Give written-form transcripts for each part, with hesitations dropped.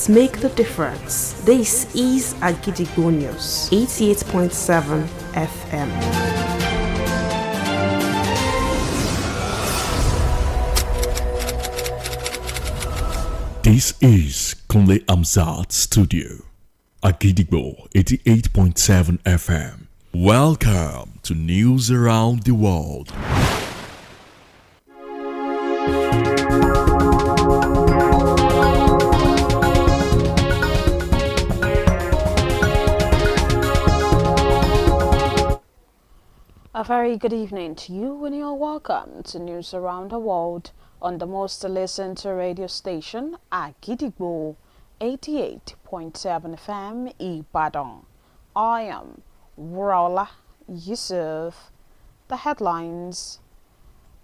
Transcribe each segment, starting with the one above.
Facts make the difference. This is Akojopo News, 88.7 FM. This is Kunle Amzat Studio, Akojopo 88.7 FM. Welcome to News Around the World. A very good evening to you and you're welcome to News Around the World on the most listened to radio station, Akojopo 88.7 FM Ibadan. I am Wurala Yusuf. The headlines.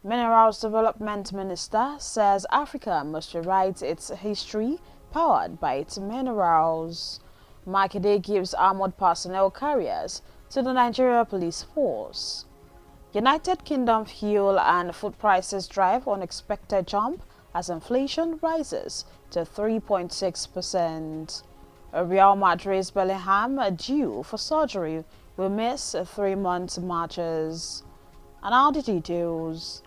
Minerals Development Minister says Africa must rewrite its history powered by its minerals. Makinde gives armored personnel carriers to the Nigeria Police Force. United Kingdom fuel and food prices drive unexpected jump as inflation rises to 3.6%. Real Madrid's Bellingham, due for surgery, will miss 3 months' matches. And now the details.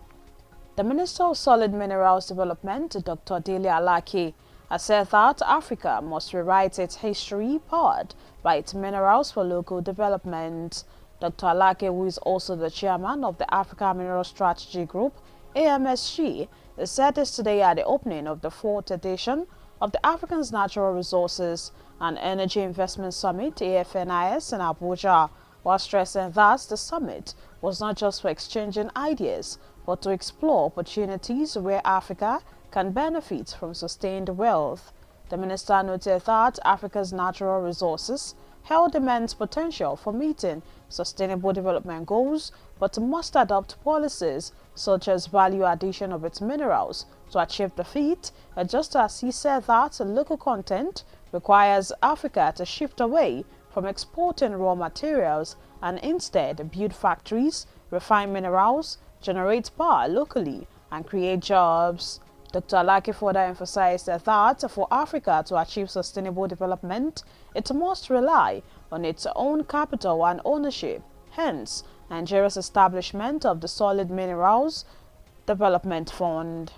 The Minister of Solid Minerals Development, Dr. Dele Alake, has said that Africa must rewrite its history powered by its minerals for local development. Dr. Alake, who is also the chairman of the Africa Mineral Strategy Group, AMSG, said this today at the opening of the 4th edition of the Africa's Natural Resources and Energy Investment Summit, AFNIS, in Abuja, while stressing that the summit was not just for exchanging ideas, but to explore opportunities where Africa can benefit from sustained wealth. The minister noted that Africa's natural resources held immense potential for meeting sustainable development goals, but must adopt policies such as value addition of its minerals to achieve the feat, just as he said that local content requires Africa to shift away from exporting raw materials and instead build factories, refine minerals, generate power locally, and create jobs. Dr. Alake further emphasized that for Africa to achieve sustainable development, it must rely on its own capital and ownership. Hence, Nigeria's establishment of the Solid Minerals Development Fund.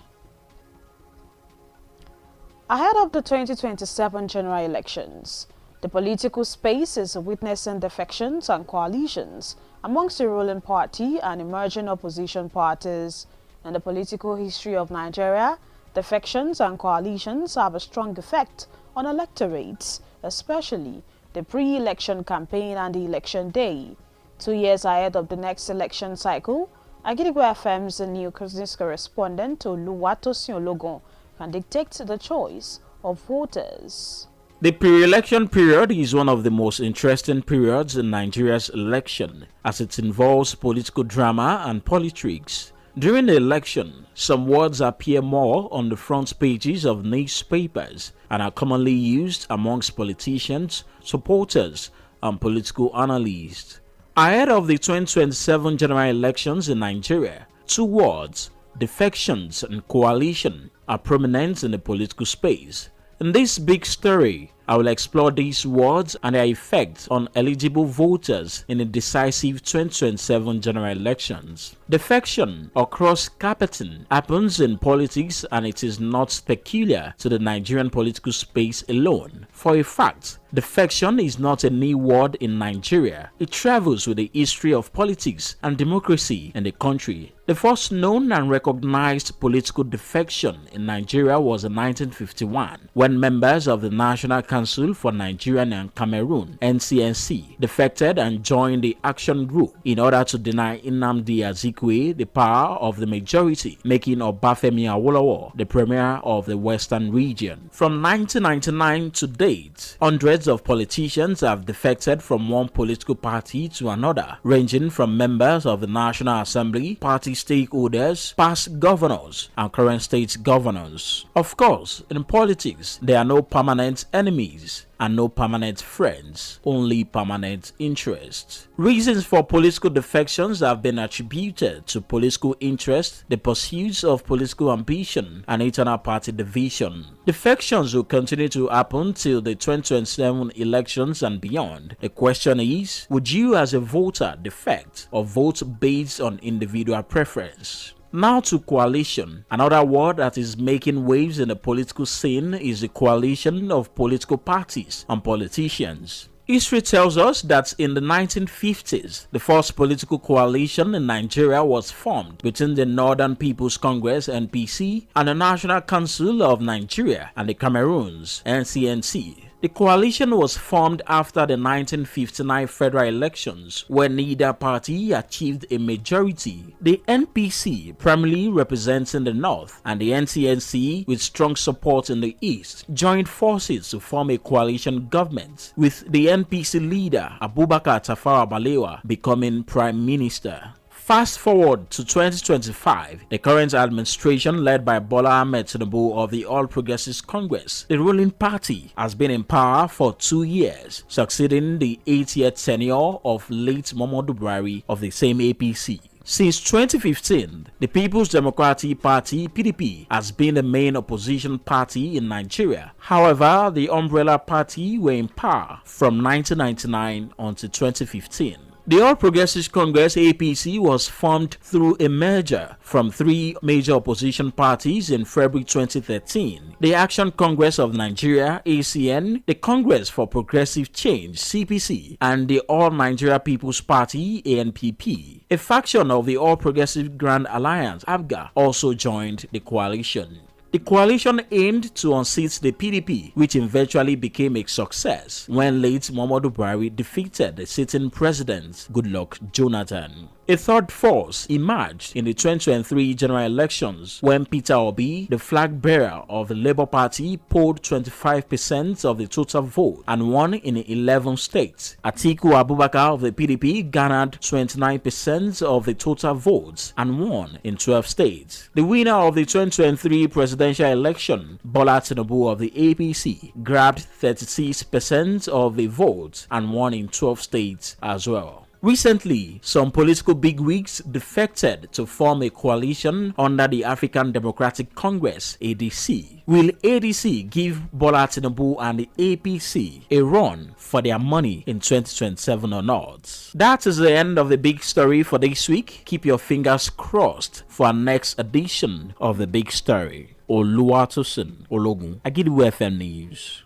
Ahead of the 2027 general elections, the political space is witnessing defections and coalitions amongst the ruling party and emerging opposition parties. In the political history of Nigeria, defections and coalitions have a strong effect on electorates, especially the pre-election campaign and the election day. 2 years ahead of the next election cycle, Akojopo FM's new news correspondent Oluwatosin Ologun can dictate the choice of voters. The pre-election period is one of the most interesting periods in Nigeria's election, as it involves political drama and politics. During the election, some words appear more on the front pages of newspapers and are commonly used amongst politicians, supporters, and political analysts. Ahead of the 2027 general elections in Nigeria, 2 words, defections and coalition, are prominent in the political space. In this big story, I will explore these words and their effect on eligible voters in the decisive 2027 general elections. Defection or cross-carpeting happens in politics, and it is not peculiar to the Nigerian political space alone. For a fact, defection is not a new word in Nigeria. It travels with the history of politics and democracy in the country. The first known and recognized political defection in Nigeria was in 1951, when members of the National Council for Nigeria and Cameroon (NCNC) defected and joined the Action Group in order to deny Nnamdi Azikiwe the power of the majority, making Obafemi Awolowo the premier of the Western region. From 1999 to date, hundreds of politicians have defected from one political party to another, ranging from members of the National Assembly, party stakeholders, past governors, and current state governors. Of course, in politics, there are no permanent enemies. and no permanent friends, only permanent interests. Reasons for political defections have been attributed to political interest, the pursuits of political ambition, and internal party division. Defections will continue to happen till the 2027 elections and beyond. The question is, would you as a voter defect or vote based on individual preference? Now to coalition. Another word that is making waves in the political scene is the coalition of political parties and politicians. History tells us that in the 1950s, the first political coalition in Nigeria was formed between the Northern People's Congress (NPC) and the National Council of Nigeria and the Cameroons (NCNC). The coalition was formed after the 1959 federal elections, where neither party achieved a majority. The NPC, primarily representing the North, and the NCNC, with strong support in the East, joined forces to form a coalition government, with the NPC leader Abubakar Tafawa Balewa becoming Prime Minister. Fast forward to 2025, the current administration led by Bola Ahmed Tinubu of the All Progressives Congress, the ruling party, has been in power for 2 years, succeeding the 8-year tenure of late Muhammadu Buhari of the same APC. Since 2015, the People's Democratic Party (PDP) has been the main opposition party in Nigeria. However, the umbrella party were in power from 1999 until 2015. The All Progressives Congress (APC) was formed through a merger from 3 major opposition parties in February 2013: the Action Congress of Nigeria (ACN), the Congress for Progressive Change (CPC), and the All Nigeria People's Party (ANPP). A faction of the All Progressive Grand Alliance (APGA) also joined the coalition. The coalition aimed to unseat the PDP, which eventually became a success when late Muhammadu Buhari defeated the sitting president, Goodluck Jonathan. A third force emerged in the 2023 general elections when Peter Obi, the flag bearer of the Labour Party, polled 25% of the total vote and won in 11 states. Atiku Abubakar of the PDP garnered 29% of the total votes and won in 12 states. The winner of the 2023 presidential election, Bola Tinubu of the APC, grabbed 36% of the votes and won in 12 states as well. Recently, some political bigwigs defected to form a coalition under the African Democratic Congress (ADC). Will ADC give Bola Tinubu and the APC a run for their money in 2027 or not? That is the end of the big story for this week. Keep your fingers crossed for our next edition of the big story. Oluwatosin Ologun, Agidigbo FM News.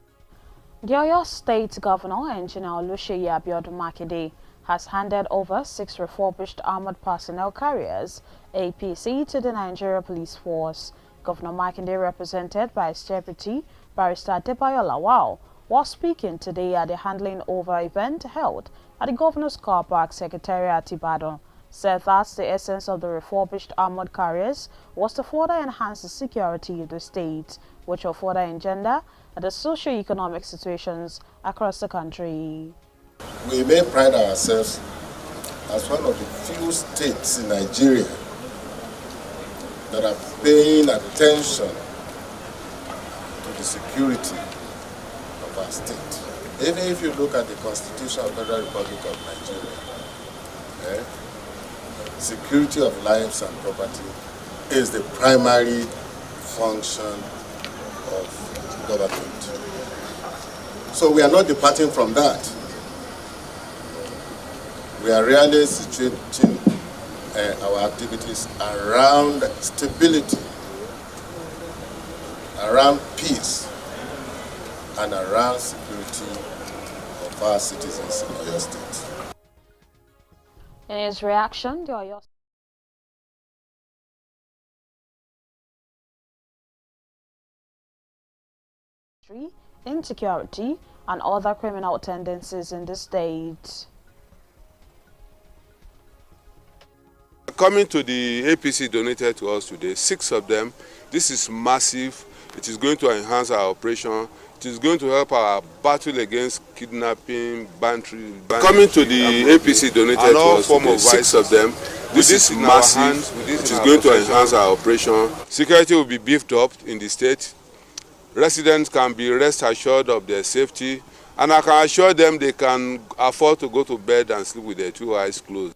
The Oyo State Governor, Engineer Oluseyi Abiodun Makinde, has handed over 6 refurbished armored personnel carriers (APC) to the Nigeria Police Force. Governor Makinde, represented by his deputy, Barrister Adebayo Lawal, was speaking today at the handling over event held at the Governor's Car Park Secretariat Ibadan. Said that the essence of the refurbished armored carriers was to further enhance the security of the state, which will further engender the socio-economic situations across the country. We may pride ourselves as one of the few states in Nigeria that are paying attention to the security of our state. Even if you look at the Constitution of the Federal Republic of Nigeria, security of lives and property is the primary function of government. So we are not departing from that. We are really situating our activities around stability, around peace, and around security of our citizens in Oyo State. In his reaction, the Oyo insecurity and other criminal tendencies in the state. Coming to the APC donated to us today, 6 of them. This is massive. It is going to enhance our operation. It is going to help our battle against kidnapping, banditry. Coming to the APC donated to us today, 6 of them. This is massive. It is going to enhance our operation. Security will be beefed up in the state. Residents can be rest assured of their safety And I can assure them they can afford to go to bed and sleep with their two eyes closed.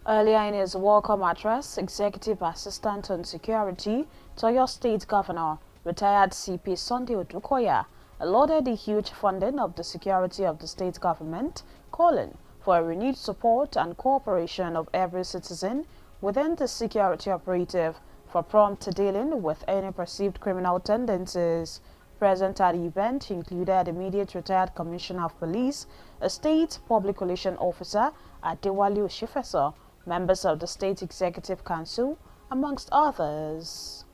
Earlier in his welcome address, Executive Assistant on Security to your State Governor, retired CP Sunday Odukoya, lauded the huge funding of the security of the state government, calling for a renewed support and cooperation of every citizen within the security operative for prompt dealing with any perceived criminal tendencies. Present at the event included immediate retired Commissioner of Police, a State Public Relations Officer, Adewale Oshifeso, members of the State Executive Council, amongst others.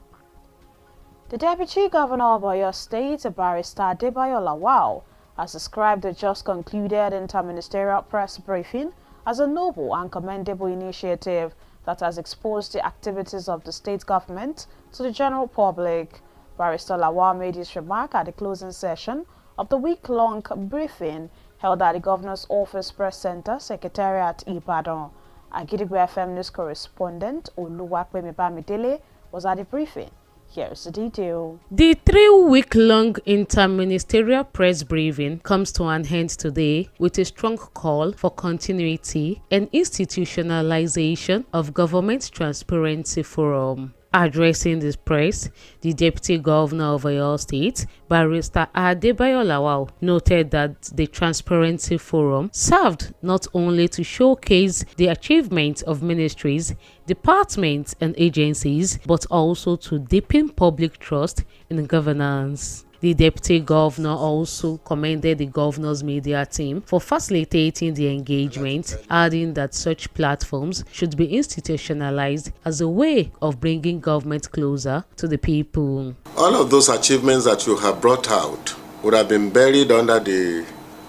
The Deputy Governor of Oyo State, Barrister Adebayo Lawal, has described the just concluded interministerial press briefing as a noble and commendable initiative that has exposed the activities of the state government to the general public. Barrister Lawal made his remark at the closing session of the week-long briefing held at the Governor's Office Press Center, Secretariat, Ibadan. Agidigbo FM News correspondent Oluwapemi Bamidele was at the briefing. Here's the detail. The 3-week-long interministerial press briefing comes to an end today with a strong call for continuity and institutionalization of Government Transparency Forum. Addressing the press, the Deputy Governor of Oyo State, Barrister Adebayo Lawal, noted that the Transparency Forum served not only to showcase the achievements of ministries, departments and agencies, but also to deepen public trust in governance. The Deputy Governor also commended the Governor's media team for facilitating the engagement, adding that such platforms should be institutionalized as a way of bringing government closer to the people. All of those achievements that you have brought out would have been buried under the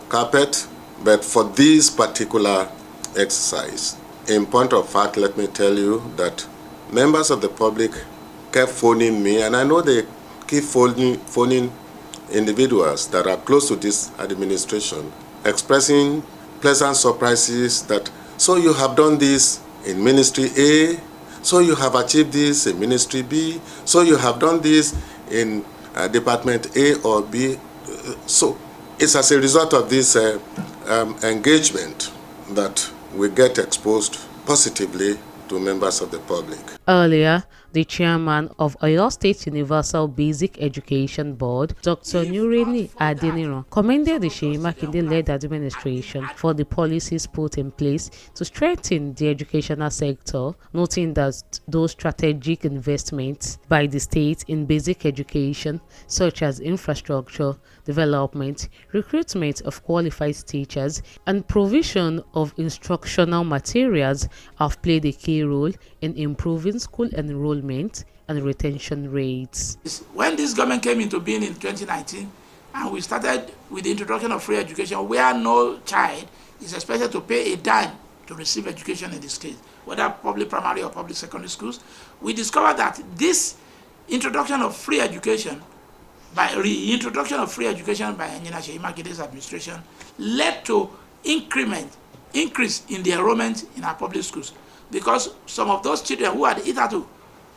carpet, but for this particular exercise, in point of fact, let me tell you that members of the public kept phoning me, and I know they keep phoning individuals that are close to this administration, expressing pleasant surprises that, so you have done this in Ministry A, so you have achieved this in Ministry B, so you have done this in Department A or B. So it's as a result of this engagement that we get exposed positively to members of the public. Earlier, the chairman of Oyo State Universal Basic Education Board, Dr. Nureni Adeniran, commended the Seyi Makinde-led administration for the policies put in place to strengthen the educational sector, noting that those strategic investments by the state in basic education, such as infrastructure, development, recruitment of qualified teachers, and provision of instructional materials have played a key role in improving school enrollment and retention rates. When this government came into being in 2019, and we started with the introduction of free education, where no child is expected to pay a dime to receive education in the state, whether public primary or public secondary schools, we discovered that this introduction of free education, by reintroduction of free education by Engineer Seyi Makinde's administration, led to increase in the enrollment in our public schools, because some of those children who had hitherto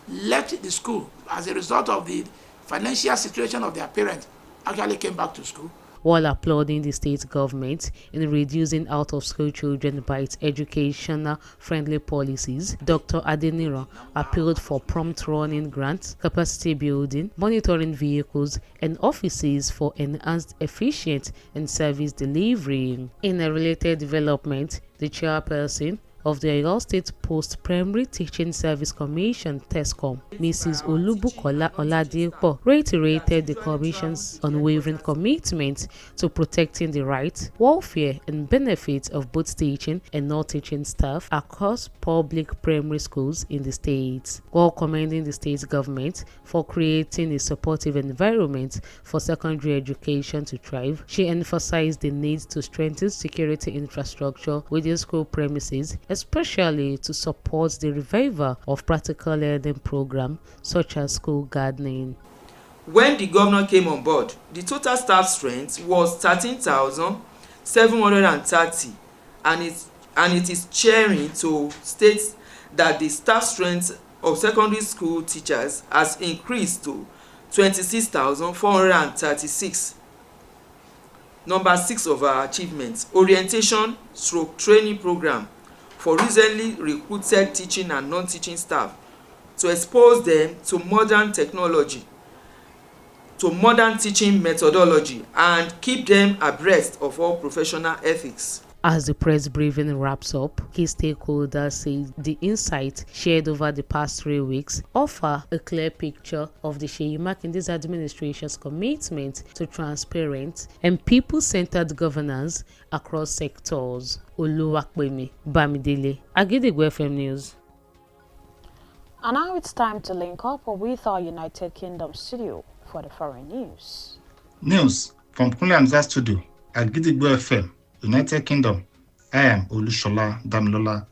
left the school as a result of the financial situation of their parents actually came back to school. While applauding the state government in reducing out-of-school children by its educational-friendly policies, Dr. Adeniran appealed for prompt running grants, capacity building, monitoring vehicles, and offices for enhanced efficient and service delivery. In a related development, the chairperson of the Oyo State Post-Primary Teaching Service Commission, TESCOM, Mrs. Olubukola Oladipo, reiterated the Commission's unwavering commitment to protecting the rights, welfare, and benefits of both teaching and non-teaching staff across public primary schools in the state. While commending the state government for creating a supportive environment for secondary education to thrive, she emphasized the need to strengthen security infrastructure within school premises, especially to support the revival of practical learning programs such as school gardening. When the governor came on board, the total staff strength was 13,730, and it is cheering to state that the staff strength of secondary school teachers has increased to 26,436. Number 6 of our achievements, orientation / training program for recently recruited teaching and non-teaching staff to expose them to modern technology, to modern teaching methodology, and keep them abreast of all professional ethics. As the press briefing wraps up, key stakeholders say the insights shared over the past 3 weeks offer a clear picture of the Seyi Makinde's administration's commitment to transparent and people-centered governance across sectors. Oluwapemi Bamidele, Agidigbo FM News. And now it's time to link up with our United Kingdom studio for the foreign news. News from Kunle Hamzat Studio, Agidigbo FM, United Kingdom. I am Olushola Damilola.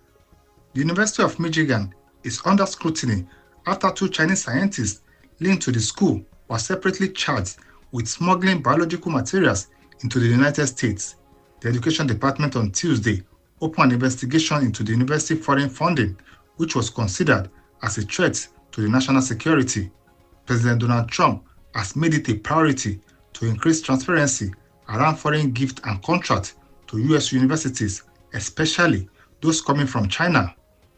The University of Michigan is under scrutiny after 2 Chinese scientists linked to the school were separately charged with smuggling biological materials into the United States. The Education Department on Tuesday opened an investigation into the university foreign funding, which was considered as a threat to the national security. President Donald Trump has made it a priority to increase transparency around foreign gifts and contracts to U.S. universities, especially those coming from China.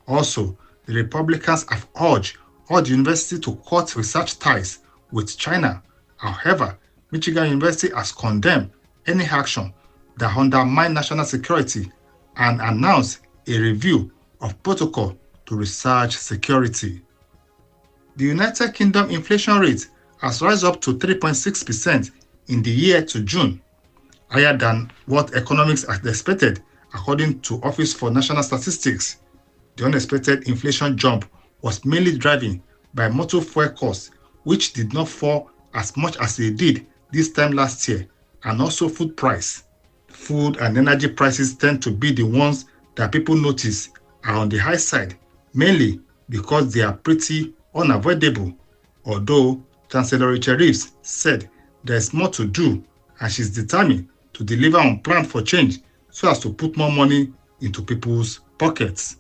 Also, the Republicans have urged all the universities to cut research ties with China. However, Michigan University has condemned any action that undermines national security and announced a review of protocol to research security. The United Kingdom inflation rate has risen up to 3.6% in the year to June, higher than what economists had expected, according to Office for National Statistics. The unexpected inflation jump was mainly driven by motor fuel costs, which did not fall as much as they did this time last year, and also food price. Food and energy prices tend to be the ones that people notice are on the high side, mainly because they are pretty unavoidable. Although Chancellor Richard Reeves said there is more to do, and she's determined to deliver on plan for change so as to put more money into people's pockets.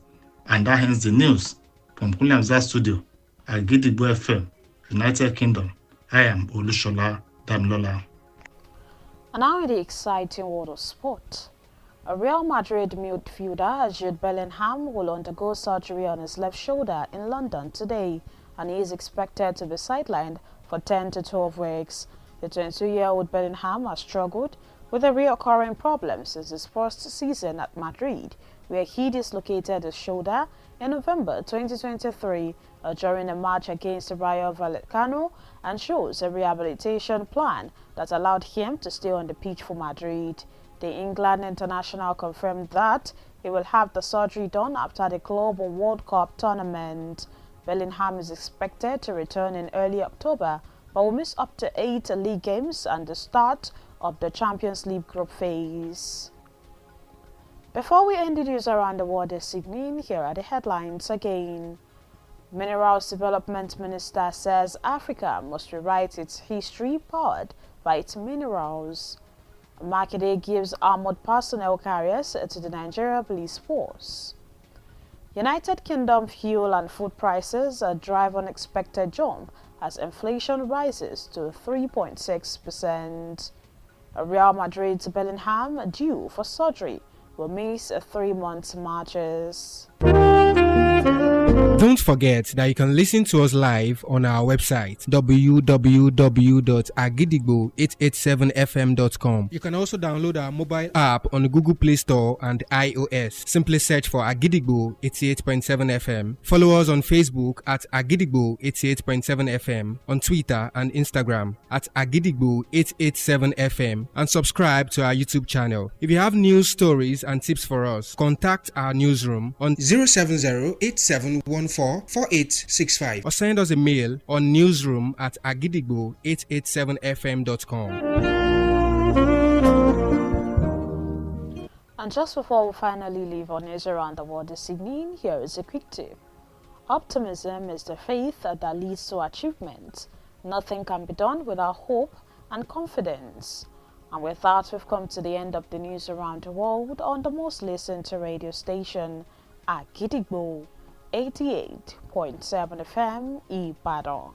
And that ends the news from Kunle Hamzat Studio, Agidigbo FM, United Kingdom. I am Olushola Damilola. And now in the exciting world of sport. A Real Madrid midfielder, Jude Bellingham, will undergo surgery on his left shoulder in London today, and he is expected to be sidelined for 10 to 12 weeks. The 22-year-old Bellingham has struggled with a recurring problem since his first season at Madrid, where he dislocated his shoulder in November 2023 during a match against Rayo Vallecano, and shows a rehabilitation plan that allowed him to stay on the pitch for Madrid. The England international confirmed that he will have the surgery done after the Club World Cup tournament. Bellingham is expected to return in early October, but will miss up to 8 league games and the start of the Champions League group phase. Before we end the news around the world this evening, here are the headlines again. Minerals Development Minister says Africa must rewrite its history powered by its minerals. Makinde gives armored personnel carriers to the Nigeria Police Force. United Kingdom fuel and food prices drive unexpected jump as inflation rises to 3.6%. Real Madrid's Bellingham, due for surgery, will miss 3 months' matches. Don't forget that you can listen to us live on our website www.agidigbo887fm.com. You can also download our mobile app on the Google Play Store and iOS. Simply search for Agidigbo 88.7 FM. Follow us on Facebook at Agidigbo 88.7 FM, on Twitter and Instagram at Agidigbo 887 FM, and subscribe to our YouTube channel. If you have news, stories and tips for us, contact our newsroom on 070-8714-4865 or send us a mail on newsroom@agidigbo887fm.com. And just before we finally leave our news around the world this evening, here is a quick tip. Optimism is the faith that leads to achievement. Nothing can be done without hope and confidence. And with that, we've come to the end of the news around the world on the most listened to radio station, Agidigbo 88.7 FM Ibadan.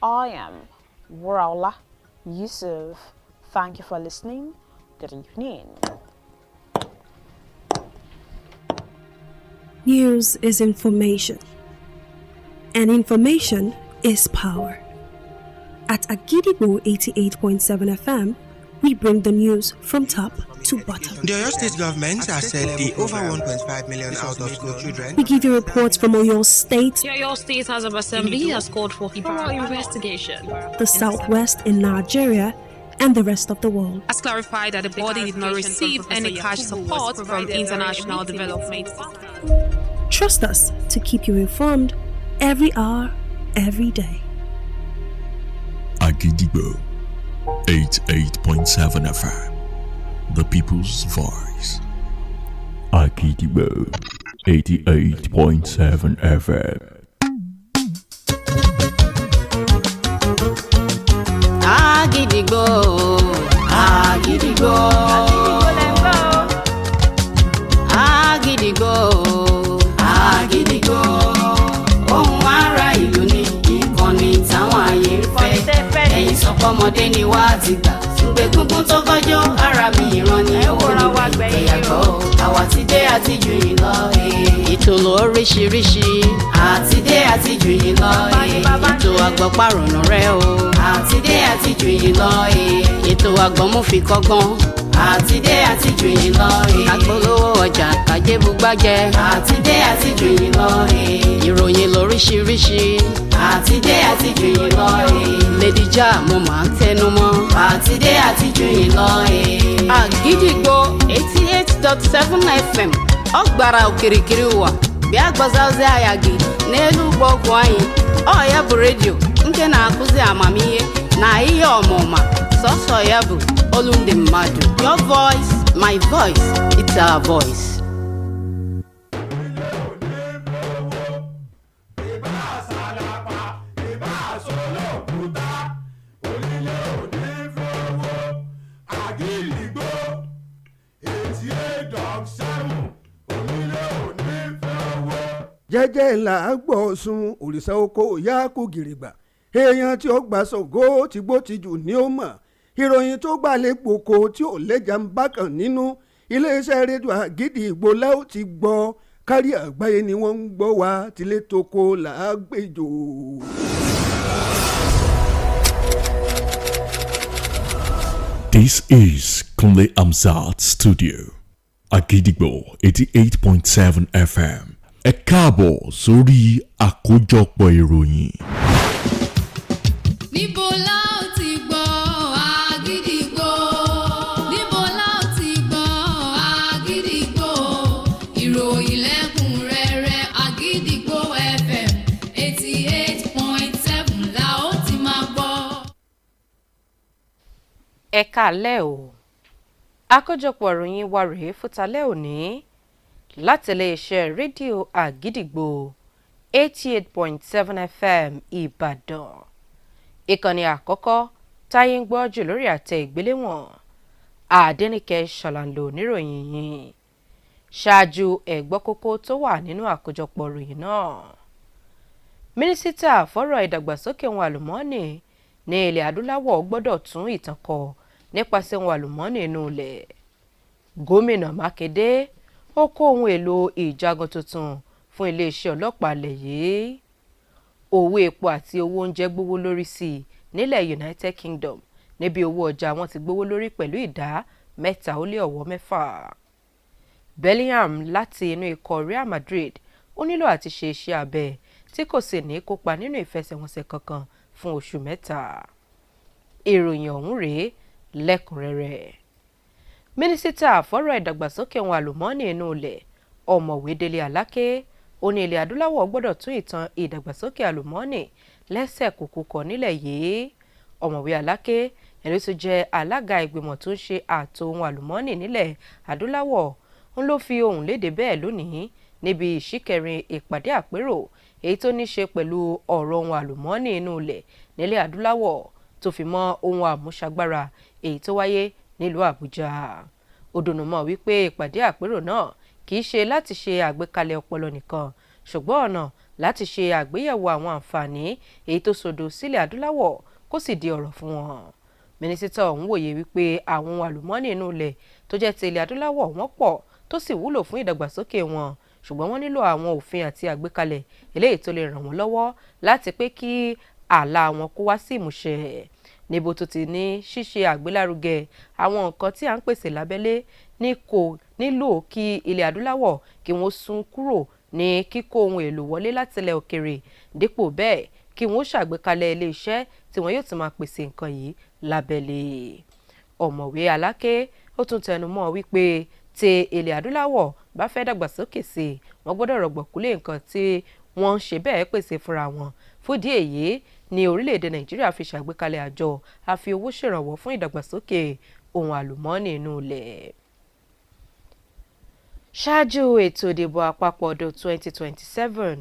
I am Wuraola Yusuf. Thank you for listening Good evening. News is information, and information is power. At Agidigbo 88.7 FM, we bring the news from top to bottom. The Oyo State government has said the over 1.5 million out-of-school children. We give you reports from Oyo State. The Oyo State House of Assembly has called for thorough investigation. The Southwest in Nigeria and the rest of the world. Has clarified that the body did not receive any cash support from international development. Trust us to keep you informed every hour, every day. Agidigbo 88.7 FM, the people's voice. Agidigbo 88.7 FM. Agidigbo, Agidigbo, Agidigbo, Agidigbo. Ohùn ará ìlú ni ìkànnì táwọn ayé ń fẹ́. Ẹ̀yin sọpọ́mọdé ni wá ti gbà. Gbẹ̀gúngún tó kọjọ́ ara mi ìran ni ó ní ẹ̀yà gbọ́. Àwa ti dé àti jù yín lọ. Ètò lóríṣiríṣi. Àti dé àti jù yín lọ. Ètò àgbọ̀párùnú rẹ o. Àti dé àti jù yín lọ. Ètò àgbọ̀múfikọ́gbọ́n. Àti dé àti jù yín lọ. Àpolówó ọjà kàjébùgbàjẹ́. Àti dé àti jù yín lọ. Ìròyìn lóríṣiríṣi. Àti dé àti jù yín lọ. Lady Ja mo máa ń tẹnu mọ́. Àti dé àti jù yín lọ. Agidigbo 88.7 FM ọgbara okirikiri ụwa bịa gbazazie aya gị n'elu ugbo ọgwụ anyị. Ọ ya bụ redio nke na-akụzi amamihe na ihe ọmụma. Sọsọ ya bụ olu ndị mmadụ. Your voice, my voice, it's our voice. jẹ́jẹ́ ńlá gbọ́ sun òrìṣà oko ìyá kò gìrìgbà èèyàn tí ó gbà Ṣàngó tìgbó tìjù ni ó mọ̀ ìròyìn tó gbà lẹ́gbòkó tí ò lẹ́jà ń bá kàn nínú iléeṣẹ́ rédíò Àgídìgbò lẹ́wọ̀ ti gbọ́ kárí àgbáyé ni wọ́n ń gbọ́ wá tilé toko làágbèjò. This is Kunle Amzat Studio, Agidigbo 88.7 FM. Ẹ káàbọ̀ sórí àkójọpọ̀ ìròyìn. Níbo la ó ti gbọ́ Àgídìgbò? Níbo la ó ti gbọ́ Àgídìgbò? Ìròyìn lẹ́kùnrẹ́rẹ́ Àgídìgbò FM 88.7 la ó ti máa gbọ́. Ẹ káalẹ́ o. Àkójọpọ̀ ìròyìn wa rèé fútalẹ́ òní láti iléeṣẹ́ rédíò Àgídìgbò 88.7 FM Ìbàdàn. Ìkànnì àkọ́kọ́ táyé ń gbọ́ jù lórí àtẹ ìgbéléwọ̀n. Àdénìkẹ́ Ṣọ̀làǹlò níròyìn yìí. Ṣáájú ẹ̀gbọ́ kókó tó wà nínú àkójọpọ̀ ìròyìn náà. Mínísítà fọ́rọ̀ ìdàgbàsókè ohun àlùmọ́ọ́nì ní ilẹ̀ adúláwọ̀ gbọ́dọ̀ tún ìtàn kọ nípasẹ̀ ohun àlùmọ́ọ́nì inú ilẹ̀. Gómìnà Mákindé ó kó ohun èlò ìjagun tuntun fún iléeṣẹ́ ọlọ́pàá ilẹ̀ yìí. Owó epo àti owó oúnjẹ gbówó lórí sí i nílẹ̀ United Kingdom níbi owó ọjà wọn ti gbówó lórí pẹ̀lú ìdá 3.6. Bellingham láti inú ikọ̀ Real Madrid ó nílò àti ṣe iṣẹ́ abẹ tí kò sì ní kópa nínú ìfẹsẹ̀wọnsẹ̀ kankan fún oṣù 3. Ìròyìn ọ̀hún rèé lẹ́kùnrẹ́rẹ́. Mínísítà fọ́rọ̀ ìdàgbàsókè ohun àlùmọ́ọ́nì inú ilẹ̀ Ọ̀mọ̀wé Délé Aláké ó ní ilẹ̀ adúláwọ̀ gbọ́dọ̀ tún ìtàn ìdàgbàsókè àlùmọ́ọ́nì lẹ́sẹ̀ kúkú kọ nílẹ̀ yìí. Ọ̀mọ̀wé Aláké ẹni tó jẹ́ alága ìgbìmọ̀ tó ń ṣe ààtò ohun àlùmọ́ọ́nì nílẹ̀ adúláwọ̀ ń ló fi ohùn léde bẹ́ẹ̀ lónìí níbi ìṣíkẹrin ìpàdé àpérò èyí tó ní ṣe pẹ̀lú ọ̀rọ̀ ohun àlùmọ́ọ́nì inú ilẹ̀ nílẹ̀ adúláwọ̀ tó fi mọ́ ohun àmúṣagbára èyí tó wáyé nílùú Àbújá. Ó dùnnúmọ́ wípé ìpàdé àpérò náà kì í ṣe láti ṣe àgbékalẹ̀ ọpọlọ nìkan ṣùgbọ́n ọ̀nà láti ṣe àgbéyẹ̀wò àwọn àǹfààní èyí tó sodo sílẹ̀ adúláwọ̀ kó sì di ọ̀rọ̀ fún wọn. mínísítà ọ̀hún wòye wípé àwọn àlùmọ́ọ́nì inú ilẹ̀ tó jẹ́ ti ilẹ̀ adúláwọ̀ wọ́n pọ̀ tó sì wúlò fún ìdàgbàsókè wọn, ṣùgbọ́n wọ́n nílò àwọn òfin àti àgbékalẹ̀ eléyìí tó lè ràn wọ́n lọ́wọ́ láti pé kí àlá wọn kó wá sí ìmúṣẹ. Níbo tó ti ní ṣíṣe àgbélárugẹ àwọn nǹkan tí à ń pèsè lábẹ́lé ní kò nílò kí ilẹ̀ adúláwọ̀ kí wọ́n sún kúrò ní kíkó ohun èlò wọlé láti ilẹ̀ òkèrè, dípò bẹ́ẹ̀ kí wọ́n ṣàgbékalẹ̀ ilé-iṣẹ́ tí wọ́n yóò ti máa pèsè nǹkan yìí lábẹ́lé. Ọ̀mọ̀wé Aláké ó tún tẹnu mọ́ wípé tí ilẹ̀ adúláwọ̀ bá fẹ́ dàgbàsókè sí i, wọ́n gbọ́dọ̀ rọ̀gbọ̀kúlé nǹkan tí wọ́n ń ṣe bẹ́ẹ̀ pèsè fúnra wọn. Fúdí èyí ni orílẹ̀-èdè Nàìjíríà fi ṣàgbékalẹ̀ àjọ àfi owó ṣèrànwọ́ fún ìdàgbàsókè ohun àlùmọ́ọ́nì inú ilẹ̀. Ṣáájú ètò ìdìbò àpapọ̀ ọdún 2027,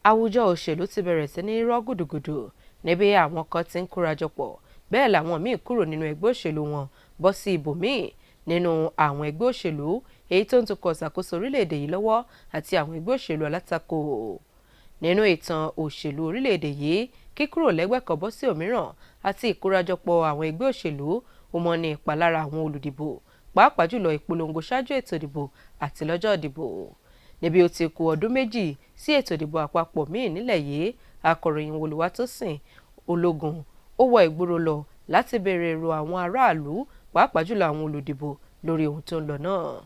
àwùjọ òṣèlú ti bẹ̀rẹ̀ sí ní rọ́ gùdùgùdù níbi àwọn kan ti ń kórajọpọ̀, bẹ́ẹ̀ làwọn míì kúrò nínú ẹgbẹ́ òṣèlú wọn bọ́ sí ibòmíì nínú àwọn ẹgbẹ́ òṣèlú èyí tó ń tukọ̀ ṣàkóso orílẹ̀-èdè yìí lọ́wọ́ àti àwọn ẹgbẹ́ òṣèlú alátakò. Nínú ìtàn òṣèlú orílẹ̀-èdè yìí, kíkúrò lẹ́gbẹ́ kan bọ́ sí òmíràn àti ìkórajọpọ̀ àwọn ẹgbẹ́ òṣèlú ó mọ ní ìpalára àwọn olùdìbò, pàápàá jùlọ ìpolongo ṣáájú ètò ìdìbò àti lọ́jọ́ ìdìbò. Níbi ó ti kù ọdún méjì sí ètò ìdìbò àpapọ̀ míì nílẹ̀ yìí, akọ̀ròyìn Olúwatósìn Ológun ó wọ ìgboro lọ láti béèrè èrò àwọn aráàlú, pàápàá jùlọ àwọn olùdìbò lórí ohun tó ń lọ náà.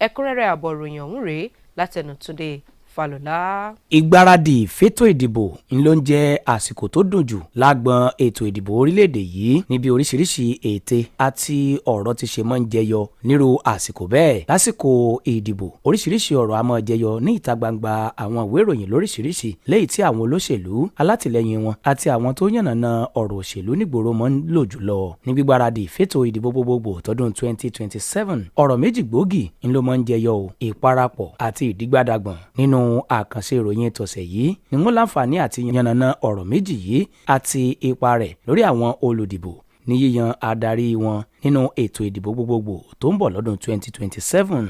Ẹ̀kúnrẹ́rẹ́ àbọ̀ ìròyìn ọ̀hún rèé látẹnu Túndé Fálọlá. Ìgbáradì fétò ìdìbò ń ló ń jẹ́ àsìkò tó dùn jù lágbọn ètò ìdìbò orílẹ̀-èdè yìí, níbi oríṣiríṣi ète àti ọ̀rọ̀ ti ṣe mọ́ ń jẹyọ nírú àsìkò bẹ́ẹ̀. Lásìkò ìdìbò, oríṣiríṣi ọ̀rọ̀ a máa jẹyọ ní ìta gbangba àwọn ìwé ìròyìn lóríṣiríṣi, léyìí tí àwọn olóṣèlú, alátìlẹyìn wọn àti àwọn tó yànnàná ọ̀rọ̀ òṣèlú nígboro mọ́ ń lò jùlọ. Ní gbígbáradì fétò ìdìbò gbogbogbò tọdún 2027, ọ̀rọ̀ méjì gbòógì ń ló mọ́ ń jẹyọ o: ìparapọ̀ àti ìdígbádàgbọ̀n. Nínú àkànṣe ìròyìn tọ̀sẹ̀ yìí ni wọ́n láǹfààní àti yànnàná ọ̀rọ̀ méjì yìí àti ipa rẹ̀ lórí àwọn olùdìbò ní yíyan adarí wọn nínú ètò ìdìbò gbogbogbò tó ń bọ̀ lọ́dún 2027.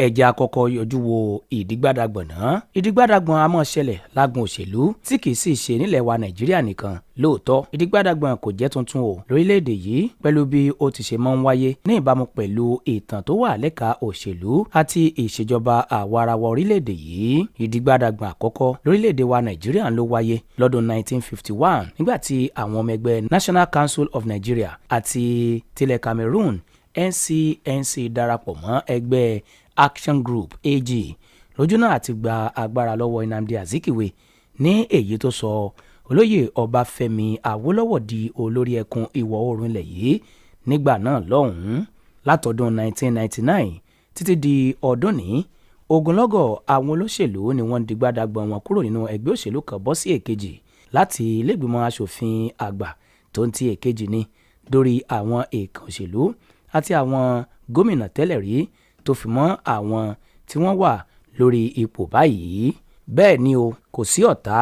Ẹ̀jẹ̀ àkọ́kọ́ yọjú wo ìdígbádàgbọ̀n náà. Ìdígbádàgbọ̀n a máa ṣẹlẹ̀ lágbọn òṣèlú tí kìí sì ṣe nílẹ̀ wa Nàìjíríà nìkan. Lóòótọ́, ìdígbádàgbọ̀n kò jẹ́ tuntun o lórílẹ̀‐èdè yìí, pẹ̀lú bí ó ti ṣe máa ń wáyé ní ìbámu pẹ̀lú ìtàn tó wà lẹ́ka òṣèlú àti ìṣèjọba àwarawa orílẹ̀‐èdè yìí. Ìdígbádàgbọ̀n àkọ́kọ́ lórílẹ̀‐èdè wa Nàìjíríà ló wáyé lọ́dún 1951 nígbà tí àwọn ọmọ ẹgbẹ́ National Council of Nigeria àti tilẹ̀ Cameroon NCNC darapọ̀ mọ́ ẹgbẹ́ Action Group AG lójú náà àti gba agbára lọ́wọ́ Nnamdi Azikiwe, ní èyí tó sọ olóyè Ọbáfẹ́mi Awólọ́wọ̀ di olórí ẹkùn ìwọ̀ oòrùn ilẹ̀ yìí nígbà náà lọ́hùn-ún. Látọdún 1999 títí di ọdún ní, ogunlọ́gọ̀ àwọn olóṣèlú ni wọ́n digbádàgbọ̀n wọn kúrò nínú ẹgbẹ́ òṣèlú kan bọ́ sí èkejì, láti ilégbìmọ̀ aṣòfin àgbà tó ń ti èkejì ní dórí àwọn èèkàn òṣèlú àti àwọn gómìnà tẹ́lẹ̀ rí tó fi mọ́ àwọn tí wọ́n wà lórí ipò báyìí. Bẹ́ẹ̀ ni o, kò sí ọ̀tá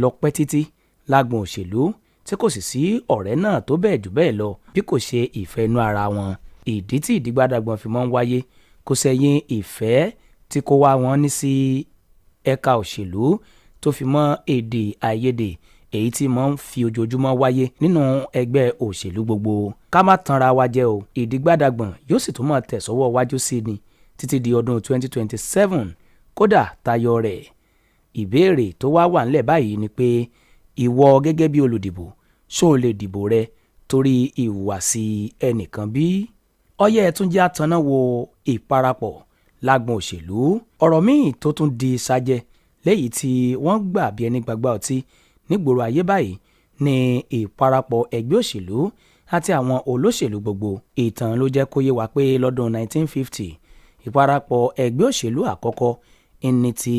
lọ́pẹ́ títí lágbọn òṣèlú tí kò sì sí ọ̀rẹ́ náà tó bẹ́ẹ̀ jù bẹ́ẹ̀ lọ bí kò ṣe ìfẹ́ inú ara wọn. Ìdí tí ìdígbádàgbọ̀n fi mọ́ ń wáyé kò sẹ́yìn ìfẹ́ tí kò wá wọn ní sí ẹ̀ka òṣèlú tó fi mọ́ èdè àìyedè èyí tí mọ́ ń fi ojoojúmọ́ wáyé nínú ẹgbẹ́ òṣèlú gbogbo. Ká má tanra wa jẹ o, ìdígbádàgbọ̀n yóò sì tún máa tẹ̀sọ́wọ́ wájú sí ni títí di ọdún 2027, kódà tayọ rẹ̀. Ìbéèrè tó wá wà ńlẹ̀ báyìí ni pé ìwọ gẹ́gẹ́ bí olùdìbò, ṣó o lè dìbò rẹ torí ìhùwàsí ẹnìkan bí? Ọyẹ́ ẹ̀ tún jẹ́ àtàná wo ìparapọ̀ lágbọn òṣèlú. Ọ̀rọ̀ míì tó tún di sájẹ́ lẹ́yìn tí wọ́n gbà bí ẹni gbàgbà ọtí nígboro ayé báyìí ní ìparapọ̀ ẹgbẹ́ òṣèlú àti àwọn olóṣèlú gbogbo. Ìtàn ló jẹ́ kó yé wa pé lọ́dún 1950 ìparapọ̀ ẹgbẹ́ òṣèlú àkọ́kọ́ ní ti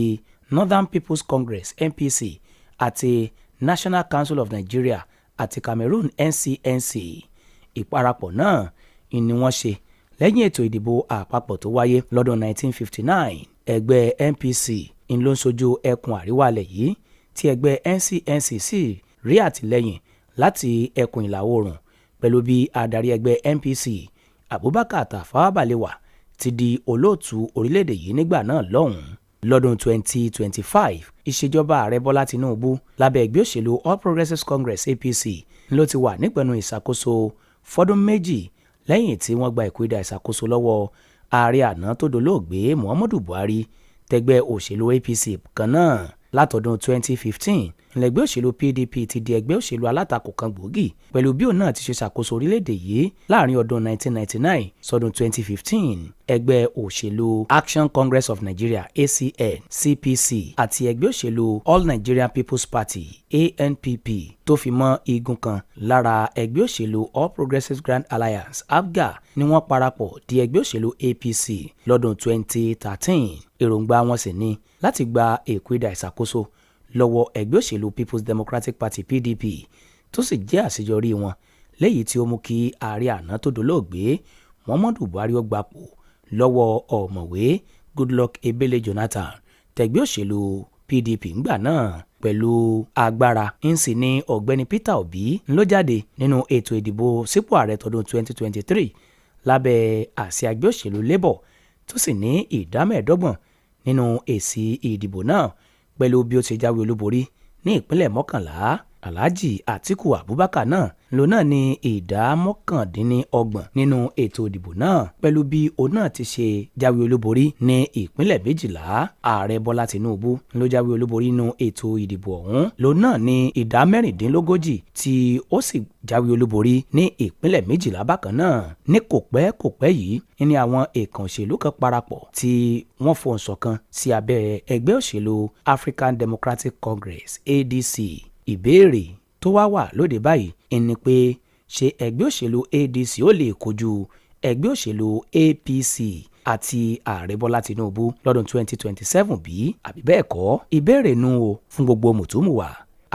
Northern People's Congress NPC àti National Council of Nigeria àti Cameroon NCNC. Ìparapọ̀ náà ni wọ́n ṣe lẹ́yìn ètò ìdìbò àpapọ̀ tó wáyé lọ́dún 1959. Ẹgbẹ́ NPC ń ló ń sojú ẹkùn àríwá ilẹ̀ yìí, tí ẹgbẹ́ NCNC sì rí àtìlẹ́yìn láti ẹkùn ìlà oòrùn, pẹ̀lú bí adarí ẹgbẹ́ NPC Abubakar Tafawa Balewa ti di olóòtú orílẹ̀-èdè yìí nígbà náà lọ́hùn-ún. Lọ́dún 2025, ìṣèjọba ààrẹ Bọ́lá Tinubu lábẹ́ ẹgbẹ́ òṣèlú All Progressives Congress APC ló ti wà nípẹ̀nu ìṣàkóso fọ́dún méjì lẹ́yìn tí wọ́n gba ìkúdà ìṣàkóso lọ́wọ́ ààrẹ àná tó dolóògbé Muhammadu Buhari tẹgbẹ́ òṣèlú APC kan náà. Látọdún 2015 ìlẹ̀gbẹ́ òṣèlú PDP ti di ẹgbẹ́ òṣèlú alátakò kan gbòógì pẹ̀lú bí òun náà ti ṣe ṣàkóso orílẹ̀-èdè yìí láàrin ọdún 1999 sọdún 2015. Ẹgbẹ́ òṣèlú Action Congress of Nigeria ACN CPC àti ẹgbẹ́ òṣèlú All Nigerian People's Party ANPP tó fi mọ́ igun kan lára ẹgbẹ́ òṣèlú All Progressives Grand Alliance APGA ni wọ́n parapọ̀ di ẹgbẹ́ òṣèlú APC lọ́dún 2013. Èròǹgbà wọn sì ni láti gba ìkúdà ìṣàkóso lọ́wọ́ ẹgbẹ́ òṣèlú People's Democratic Party PDP tó sì jẹ́ àṣeyọrí wọn léyìí tí ó mú kí ààrẹ àná tó dolóògbé Muhammadu Buhari ó gbapò lọ́wọ́ ọ̀mọ̀wé Goodluck Ebele Jonathan tẹgbẹ́ òṣèlú PDP ńgbà náà pẹ̀lú agbára ń sì ní ọ̀gbẹ́ni Peter Obi ló jáde nínú ètò ìdìbò sípò ààrẹ tọdún 2023 lábẹ́ àsíá ẹgbẹ́ òṣèlú Labour tó sì ní ìdá 15 nínú èsì ìdìbò náà pẹ̀lú bí ó ti jáwé olúborí ní ìpínlẹ̀ 11. Alhaji Atiku Abubakar náà ló náà ní ìdá 29 nínú ètò ìdìbò náà pẹ̀lú bí òun náà ti ṣe jáwé olúborí ní ìpínlẹ̀ 12. Ààrẹ Bọ́lá Tinubu ló jáwé olúborí nínú ètò ìdìbò ọ̀hún ló náà ní ìdá 16 tí ó sì jáwé olúborí ní ìpínlẹ̀ 12 bákan náà. Ní kò pẹ́ yìí ní àwọn èèkàn òṣèlú kan parapọ̀ tí wọ́n fohùn ṣọ̀kan sí abẹ́ ẹgbẹ́ òṣèlú African Democratic Congress ADC. Ìbéèrè tó wà lóde báyìí ni pé ṣé ẹgbẹ́ òṣèlú ADC ó lè kojú ẹgbẹ́ òṣèlú APC àti ààrẹ Bọ́lá Tinubu lọ́dún 2027 bí àbí bẹ́ẹ̀ kọ́? Ìbéèrè nu o fún gbogbo mùtúmùwà.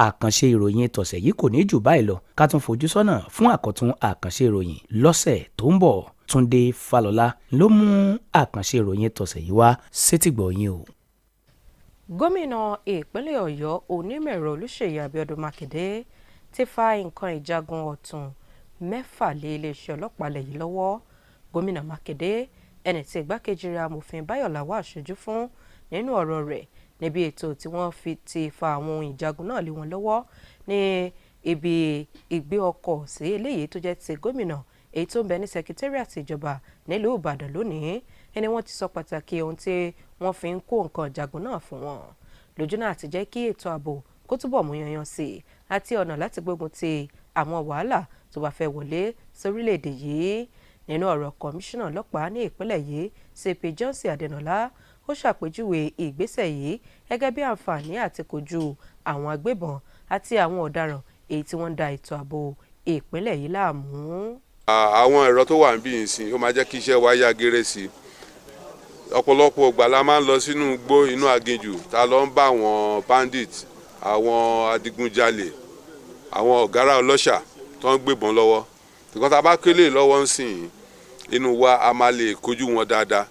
Àkànṣe ìròyìn tọ̀sẹ̀ yìí kò ní jù báyìí lọ ká tún fojú sọ́nà fún àkọ́tún àkànṣe ìròyìn lọ́sẹ̀ tó ń bọ̀. Túndé Fálọlá ló mú àkànṣe ìròyìn tọ̀sẹ̀ yìí wá sétígbọ̀ọ́ o. Gómìnà ìpínlẹ̀ Ọ̀yọ́ onímọ̀-ẹ̀rọ Olúṣèyí Abíọ́dún Mákindé ti fa nǹkan ìjagun ọ̀tun 6 lé iléeṣẹ́ ọlọ́pàá lẹ̀ yìí lọ́wọ́. Gómìnà Mákindé ẹni tí igbákejì rẹ̀ amòfin Báyọ̀ Lawal aṣojú fún nínú ọ̀rọ̀ rẹ̀ níbi ètò tí wọ́n fi ti fa àwọn ohun ìjagun náà lé wọn lọ́wọ́ ní ibi ìgbé ọkọ̀ sí eléyìí tó jẹ́ ti gómìnà èyí tó ń bẹ ní secretariat ìjọba nílùú Ìbàdàn lónìí. Ẹni wọ́n ti sọ pàtàkì ohun tí wọ́n fi ń kó nǹkan ìjagun náà fún wọn lójú náà ti jẹ́ kí ètò ààbò kó túbọ̀ mú yanyan sí i àti ọ̀nà láti gbógun ti àwọn wàhálà tó bá fẹ́ wọlé sórílẹ̀-èdè yìí. Nínú ọ̀rọ̀ kọmíṣánná ọlọ́pàá ní ìpínlẹ̀ yìí CP Johnson Adénọlá ó ṣàpèjúwe ìgbésẹ̀ yìí gẹ́gẹ́ bí àǹfààní àti kojú àwọn agbébọn àti àwọn ọ̀daràn èyí tí wọ́n ń da ètò ààbò ìpínlẹ̀ yìí láàmú. Àwọn ẹ̀rọ tó wà níbí yìí sìn ó máa jẹ́ kí iṣẹ́ wa yá géré sí i. Ọ̀pọ̀lọpọ̀ ìgbà la máa ń lọ sínú igbó inú aginjù tá a lọ ń bá àwọn bandit àwọn adigunjalè àwọn ọ̀gárá ọlọ́ṣà tó ń gbébọn lọ́wọ́ tìkọ́ tá a bá kélé lọ́wọ́ ń sìn inú wa a máa lè kojú wọn dáadáa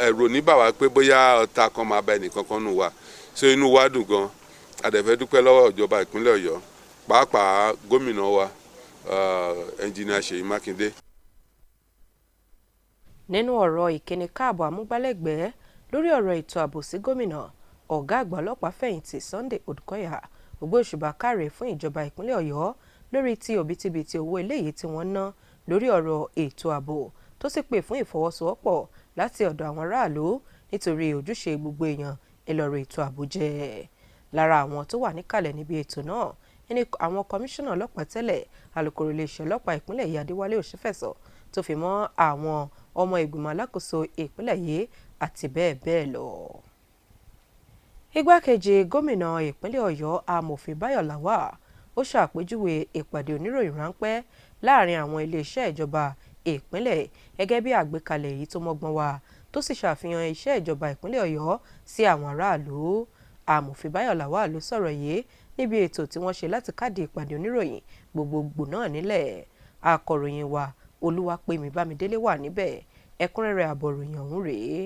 ẹ̀rù ní bà wá pé bóyá ọ̀tá kan máa bá ẹnìkan kan nù wá so inú wa dùn gan a dẹ̀ fẹ́ dúpẹ́ lọ́wọ́ ìjọba ìpínlẹ̀ Ọ̀yọ́ pàápàá gómìnà wa ẹnjìnìà Ṣèyí Mákindé. Nínú ọ̀rọ̀ ìkíni káàbọ̀ amúgbálẹ́gbẹ̀ẹ́ lórí ọ̀rọ̀ ètò ààbò sí gómìnà ọ̀gá àgbà ọlọ́pàá fẹ̀yìntì Sunday Odùkọ̀yà gbogbo òṣùbà káre fún ìjọba ìpínlẹ̀ Ọ̀yọ́ lórí ti òbítíbitì owó eléyìí tí wọ́n ná lórí ọ̀rọ̀ ètò ààbò tó sì pè fún ìfọwọ́sowọ́pọ̀ láti ọ̀dọ̀ àwọn aráàlú nítorí ojúṣe gbogbo èèyàn ìlọ̀rọ̀ ètò ààbò jẹ́. Lára àwọn tó wà níkàlẹ̀ níbi ètò náà ní àwọn kọmíṣánná ọlọ́pàá tẹ́lẹ̀ alukoro iléeṣẹ́ ọlọ́pàá ìpínlẹ̀ yìí Adéwálé Òṣìfẹ̀sọ tó fi mọ́ àwọn ọmọ ìgbìmọ̀ alákòóso ìpínlẹ̀ yìí àti bẹ́ẹ̀ bẹ́ẹ̀ lọ. Igbákejì gómìnà ìpínlẹ̀ Ọ̀yọ́ amòfin Báyọ̀ Lawal ó ṣàpèjúwe ìpàdé oníròyìn ráńpẹ́ láàrin àwọn iléeṣẹ́ ìjọba ìpínlẹ̀ gẹ́gẹ́ bí àgbékalẹ̀ èyí tó mọ́gbọ́n wá tó sì ṣàfihàn iṣẹ́ ìjọba ìpínlẹ̀ Ọ̀yọ́ sí àwọn aráàlú. Amòfin Báyọ̀ Lawal ló sọ̀rọ̀ yìí níbi ètò tí wọ́n ṣe láti káàdì ìpàdé oníròyìn gbogbogbò náà nílẹ̀. Akọ̀ròyìn wa Olúwapẹ̀mí Bámidélé wà níbẹ̀ ẹ̀kúnrẹ́rẹ́ àbọ̀ròyìn ọ̀hún rèé.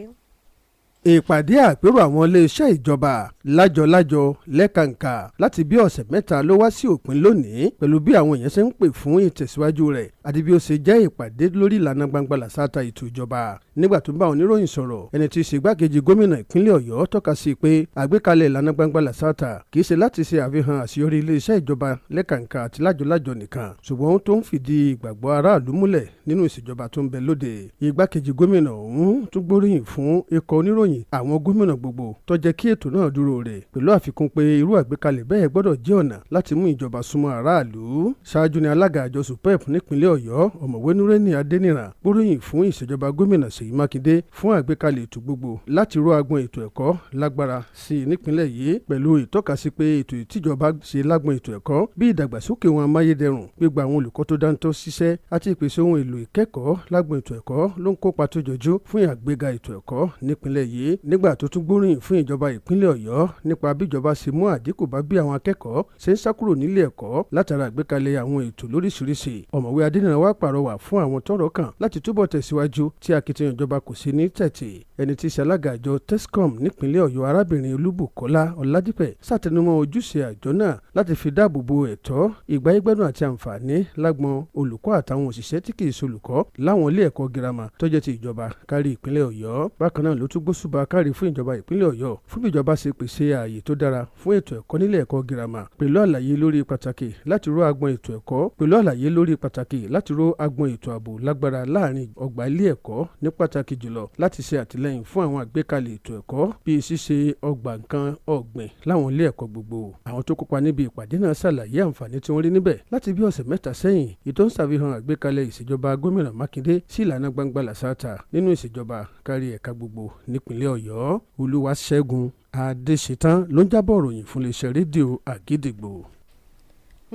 Ìpàdé àpérò àwọn iléeṣẹ́ ìjọba lájọ-lájọ lẹ́kàǹkà láti bí ọ̀sẹ̀ mẹ́ta ló wá sí òpin lónìí pẹ̀lú bí àwọn èèyàn ṣe ń pè fún ìtẹ̀síwájú rẹ̀ àti bí ó ṣe jẹ́ ìpàdé lórí ìlànà gbangba làṣàtà ètò ìjọba. Nígbà tó ń bá oníròyìn sọ̀rọ̀, ẹni tí í ṣe igbákejì gómìnà ìpínlẹ̀ Ọ̀yọ́ tọ́ka sí pé àgbékalẹ̀ ìlànà gbangba làṣàtà kì í ṣe láti ṣe àfihàn àṣeyọrí iléeṣẹ́ ìjọba lẹ́kàǹkà àti lájọlájọ nìkan, ṣùgbọ́n tó ń fìdí ìgbàgbọ́ aráàlú múlẹ̀ nínú ìṣèjọba tó ń bẹ lóde. Igbákejì gómìnà ọ̀hún tún gbóríyìn fún ikọ̀ oníròyìn àwọn gómìnà gbogbo tó jẹ́ kí ètò náà dúró rẹ̀, pẹ̀lú àfikún pé irú àgbékalẹ̀ bẹ́ẹ̀ gbọ́dọ̀ jẹ́ ọ̀nà láti mú ìjọba súnmọ́ aráàlú. Ṣáájú ni alága àjọ SUPEP nípínlẹ̀ Ọ̀yọ́ ọ̀mọ̀wé Núrẹ́nì Adéníran gbóríyìn fún ìṣèjọba gómìnà Ṣèyí Mákindé fún àgbékalẹ̀ ètò gbogbo láti ró agbọn ètò ẹ̀kọ́ lágbára sí i nípínlẹ̀ yìí, pẹ̀lú ìtọ́kasí pé ètò ìtìjọba ṣe lágbọn ètò ẹ̀kọ́ bí ìdàgbàsókè wọn amáyédẹrùn, gbígba àwọn olùkọ́ tó dáńtọ́ ṣiṣẹ́ àti ìpèsè ohun èlò ìkẹ́kọ̀ọ́ lágbọn ètò ẹ̀kọ́ ló ń kópa tó jọjú fún àgbéga ètò ẹ̀kọ́ nípínlẹ̀ yìí. Nígbà tó tún gbóríyìn fún ìjọba ìpínlẹ̀ Ọ̀yọ́ nípa bí ìjọba ṣe mú àdínkù bá bí àwọn akẹ́kọ̀ọ́ ṣe ń sá kúrò nílé ẹ̀kọ́ látara àgbékalẹ̀ àwọn ètò lóríṣiríṣi, ọ̀mọ̀wé Adéníran wá pàrọwà fún àwọn tọ́rọ̀ kàn láti túbọ̀ tẹ̀síwájú tí akitiyan ìjọba kò sí ní tẹ̀tì. Ẹni tí í ṣe alága àjọ TESCOM nípínlẹ̀ Ọ̀yọ́ arábìnrin Olúbùkọ́lá Ọládípẹ̀ ṣàtẹnumọ́ ojúṣe àjọ náà láti fi dáàbò bo ẹ̀tọ́, ìgbáyégbádùn àti àǹfààní lágbọn olùkọ́ àtàwọn òṣìṣẹ́ tí kì í ṣolùkọ́ láwọn ilé ẹ̀kọ́ girama tó jẹ́ ti ìjọba kárí ìpínlẹ̀ Ọ̀yọ́. Bákan náà ló tún gbóṣùbà kárí fún ìjọba ìpínlẹ̀ Ọ̀yọ́ fún bí ìjọba ṣe pèsè ààyè tó dára fún ètò ẹ̀kọ́ nílé ẹ̀kọ́ girama, pẹ̀lú àlàyé lórí pàtàkì láti ró agbọn ètò ẹ̀kọ́, pẹ̀lú àlàyé lórí pàtàkì láti ró agbọn ètò ààbò lágbára láàrin ọgbà ilé ẹ̀kọ́, ní pàtàkì jùlọ láti ṣe àtìlẹ́yìn fún àwọn àgbékalẹ̀ ètò ẹ̀kọ́ bíi ṣíṣe ọgbà nǹkan ọ̀gbìn láwọn ilé ẹ̀kọ́ gbogbo. Àwọn tó kópa níbi ìpàdé náà ṣàlàyé àǹfààní tí wọ́n rí níbẹ̀ láti bí ọ̀sẹ̀ mẹ́ta sẹ́yìn, ètò ń ṣàfihàn àgbékalẹ̀ ìṣèjọba gómìnà Mákindé sí ìlànà gbangba làṣàtà nínú ìṣèjọba kárí ẹ̀ka gbogbo nípínlẹ̀ Ọ̀yọ́. Olúwaṣẹ́gun Adéṣetán ló ń jábọ̀ ròyìn fún iléeṣẹ́ rédíò Àgídìgbò.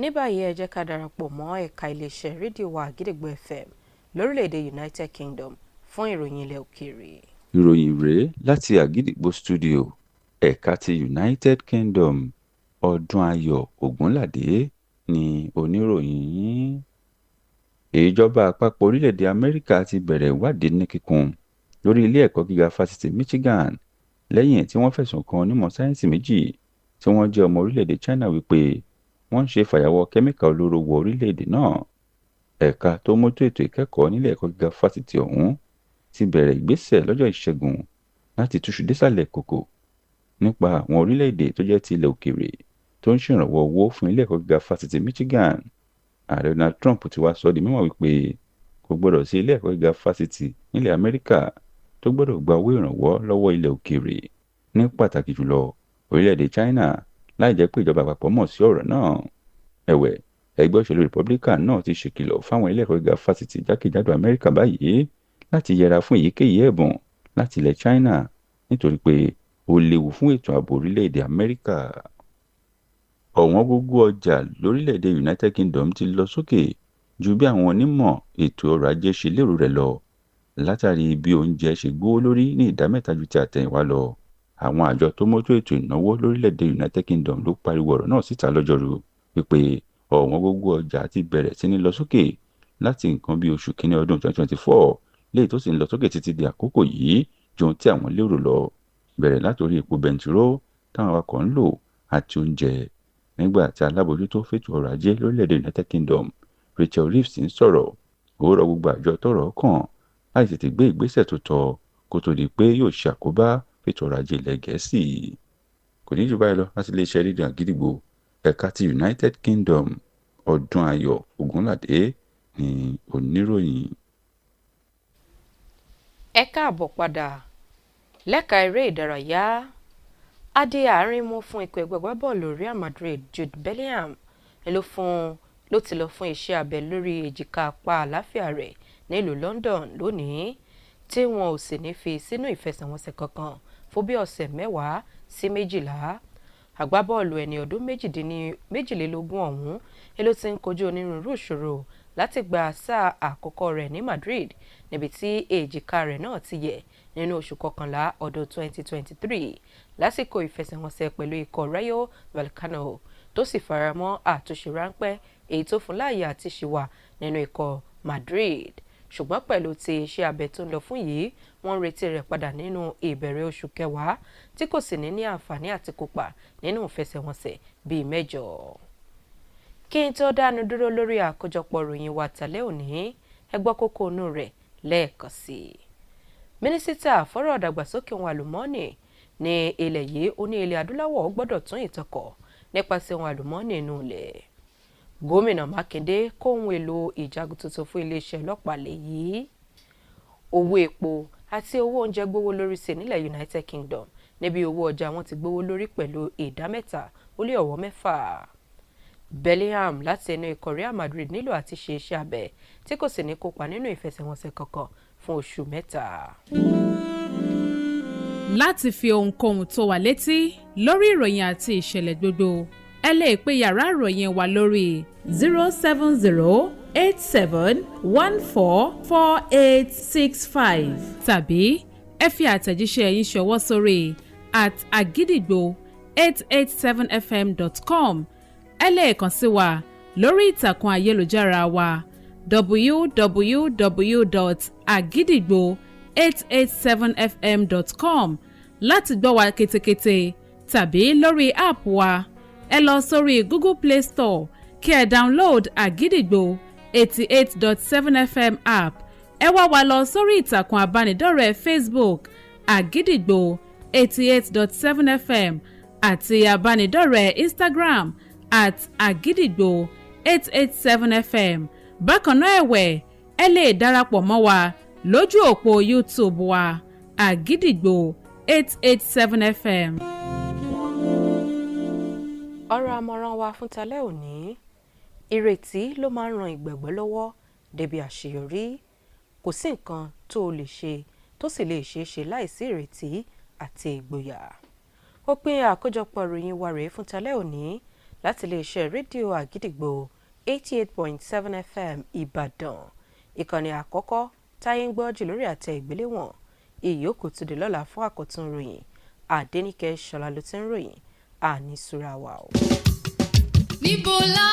Ní báyìí ẹ jẹ́ ká darapọ̀ mọ́ ẹ̀ka iléeṣẹ́ rédíò wa Àgídìgbò FM lórílẹ̀‐èdè United Kingdom fún ìròyìn ilẹ̀ òkèèrè. Ìròyìn rèé láti Àgídìgbò studio ẹ̀ka ti United Kingdom. Ọdúnayọ̀ Ògúnládé ni oníròyìn yín. Ìjọba àpapọ̀ orílẹ̀-èdè Amẹ́ríkà ti bẹ̀rẹ̀ ìwádìí ní kíkún lórí ilé ẹ̀kọ́ gíga fásitì Michigan lẹ́yìn tí wọ́n fẹ̀sùn kan onímọ̀ sáyẹ́ǹsì méjì tí wọ́n jẹ́ ọmọ orílẹ̀-èdè China wípé wọ́n ń ṣe fàyàwọ́ kẹ́míkà olóró wọ orílẹ̀-èdè náà. Ẹ̀ka tó mójútó ètò ìkẹ́kọ̀ọ́ nílé ẹ̀kọ́ gíga fásitì ọ̀hún ti bẹ̀rẹ̀ ìgbésẹ̀ lọ́jọ́ Ìṣẹ́gun láti túṣu désàlẹ̀ kòkò nípa àwọn orílẹ̀-èdè tó jẹ́ ti ilẹ̀ òkèèrè tó ń ṣèrànwọ́ owó fún ilé ẹ̀kọ́ gíga fásitì Michigan. Ààrẹ Donald Trump ti wá sọ di mímọ̀ wípé kò gbọdọ̀ sí ilé ẹ̀kọ́ gíga fásitì nílẹ̀ Amẹ́ríkà tó gbọdọ̀ gba owó ìrànwọ́ lọ́wọ́ ilẹ̀ òkèèrè, ní pàtàkì jùlọ orílẹ̀-èdè China, láì jẹ́ pé ìjọba àpapọ̀ mọ̀ sí ọ̀rọ̀ náà. Ẹ̀wẹ̀, ẹgbẹ́ òṣèlú Republican náà ti ṣèkìlọ̀ fáwọn ilé ẹ̀kọ́ gíga fásitì jákèjádò Amẹ́ríkà báyìí láti yẹra fún èyíkéyìí ẹ̀bùn láti ilẹ̀ China nítorí pé ó léwu fún ètò ààbò orílẹ̀-èdè Amẹ́ríkà. Ọ̀wọ́n gógó ọjà lórílẹ̀-èdè United Kingdom ti lọ sókè ju bí àwọn onímọ̀ ètò ọrọ̀ ajé ṣe lérò rẹ̀ lọ látàrí bí oúnjẹ ṣe gbówó lórí ní ìdá mẹ́ta ju ti àtẹ̀yìnwá lọ. Àwọn àjọ tó mójútó ètò ìnáwó lórílẹ̀-èdè United Kingdom ló pariwo ọ̀rọ̀ náà síta lọ́jọ́rú wípé ọ̀wọ́n gógó ọjà ti bẹ̀rẹ̀ sí ní lọ sókè láti nǹkan bí oṣù kínní ọdún 2024 léyìí tó sì ń lọ sókè títí di àkókò yìí ju ohun tí àwọn lérò lọ, bẹ̀rẹ̀ látòrí epo bẹntiró táwọn awakọ̀ ń lò àti oúnjẹ. Nígbà tí alábòójútó fètò ọrọ̀ ajé lórílẹ̀-èdè United Kingdom Rachel Reeves ń sọ̀rọ̀, ó rọ gbogbo àjọ tọ́rọ̀ kàn láti tètè gbé ìgbésẹ̀ tó tọ́ kó tó di pé yóò ṣe àkóbá fètò ọrọ̀ ajé ilẹ̀ Gẹ̀ẹ́sì. Kò ní jù báyìí lọ láti iléeṣẹ́ rédíò Àgídìgbò ẹ̀ka ti United Kingdom. Ọdúnayọ̀ Ògúnládé ni oníròyìn. Ẹ káàbọ̀ padà. Lẹ́ka eré ìdárayá, adé àárín mú fún ikọ̀ ẹgbẹ́ agbábọ́ọ̀lù Real Madrid Jude Bellingham ló ti lọ fún iṣẹ́ abẹ lórí èjìká apá àlàáfíà rẹ̀ nílùú London lónìí, tí wọn ò sì ní fi sínú ìfẹsẹ̀wọnsẹ̀ kankan fún bí ọ̀sẹ̀ 10 sí 12. Agbábọ́ọ̀lù ẹni ọdún 22 ọ̀hún ló ti ń kojú onírúurú ìṣòro láti gba sáà àkọ́kọ́ rẹ̀ ní Madrid, níbi tí èjìká rẹ̀ náà ti yẹ̀ nínú oṣù kọkànlá ọdún 2023 lásìkò ìfẹsẹ̀wọnsẹ̀ pẹ̀lú ikọ̀ Rayo Vallecano, tó sì faramọ́ àtúnṣe ráńpẹ́ èyí tó fún láàyè àti ṣìwà nínú ikọ̀ Madrid. Ṣùgbọ́n pẹ̀lú ti iṣẹ́ abẹ tó ń lọ fún yìí, wọ́n ń retí rẹ̀ padà nínú ìbẹ̀rẹ̀ oṣù kẹwàá, tí kò sì ní àǹfààní àti kópa nínú ìfẹsẹ̀wọnsẹ̀ bíi 8. kí n tó dánu dúró lórí àkójọpọ̀ ìròyìn wa tàlẹ́ òní ẹ gbọ́ kókó inú rẹ̀ lẹ́ẹ̀kan sí i. mínísítà fọ́rọ̀ ìdàgbàsókè ohun àlùmọ́ọ́nì ní ilẹ̀ yìí ó ní ilẹ̀ adúláwọ̀ gbọ́dọ̀ tún ìtọ́kọ̀ nípasẹ̀ ohun àlùmọ́ọ́nì inú ilẹ̀. gómìnà mákindé kó ohun èlò ìjagun tuntun fún iléeṣẹ́ ọlọ́pàá lẹ̀ yìí. owó epo àti owó oúnjẹ gbówó lórí sí nílẹ̀ United Kingdom níbi owó ọjà wọn ti gbówó lórí pẹ̀lú 3.6%. Bellingham láti ẹnu ikọ̀ Real Madrid nílò àti ṣe iṣẹ́ abẹ tí kò sì ní kópa nínú ìfẹsẹ̀wọnsẹ̀ kankan fún oṣù 3. láti fi ohunkóhun tó wà létí lórí ìròyìn àti ìṣẹ̀lẹ̀ gbogbo ẹ lè pe yàrá ìròyìn wa lórí 07087144865 tàbí ẹ fi àtẹ̀jíṣẹ́ yín ṣọwọ́ sórí @agidigbo887fm.com. ẹ lè kàn sí wa lórí ìtàkùn ayélujára wa www.agidigbo887fm.com láti gbọ́ wa ketekete tàbí lórí app wa ẹ lọ sórí Google Play Store kí ẹ download Agidigbo 88.7 FM app ẹ wá wa lọ sórí ìtàkùn abánidọ́rẹ̀ẹ́ Facebook Agidigbo 88.7 FM àti abánidọ́rẹ̀ẹ́ Instagram @Agidigbo 887 FM. bákan náà ẹ̀wẹ̀ ẹ lè darapọ̀ mọ́ wa lójú òpó YouTube wa Agidigbo 887 FM. ọ̀rọ̀ àmọ̀ràn wa fún talẹ́ òní ìrètí ló máa ń ran ìgbàgbọ́ lọ́wọ́ débi àṣeyọrí. kò sí nǹkan tó o lè ṣe tó sì lè ṣeé ṣe láìsí ìrètí àti ìgboyà. ó pín àkójọpọ̀ ìròyìn wa rèé fún talẹ́ òní láti iléeṣẹ́ rédíò Àgídìgbò 88.7 FM Ìbàdàn, ìkànnì àkọ́kọ́ táyé ń gbọ́ jù lórí àtẹ ìgbéléwọ̀n. ìyókù tó di lọ́la fún àkọ́tún ròyìn. Àdéníkẹ́ Ṣọlá ló ti ń ròyìn. àní súra wa o. níbo la